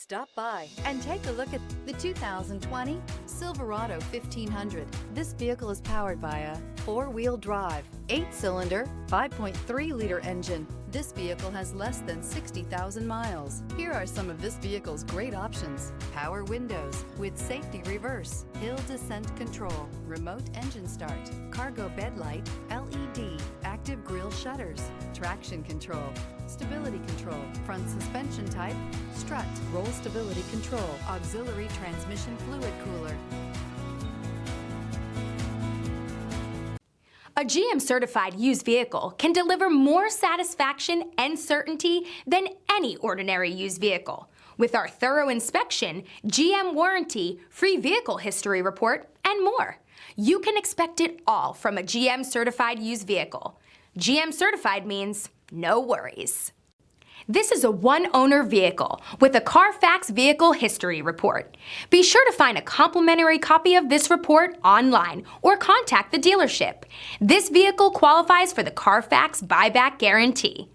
Stop by and take a look at the 2020 Silverado 1500. This vehicle is powered by a four-wheel drive, 8-cylinder, 5.3-liter engine. This vehicle has less than 60,000 miles. Here are some of this vehicle's great options: power windows with safety reverse, hill descent control, remote engine start, cargo bed light, LED, active grille shutters, traction control, stability control, front suspension type, strut, roll stability control, auxiliary transmission fluid cooler. A GM-certified used vehicle can deliver more satisfaction and certainty than any ordinary used vehicle. With our thorough inspection, GM warranty, free vehicle history report, and more. You can expect it all from a GM-certified used vehicle. GM-certified means no worries. This is a one-owner vehicle with a Carfax Vehicle History Report. Be sure to find a complimentary copy of this report online or contact the dealership. This vehicle qualifies for the Carfax Buyback Guarantee.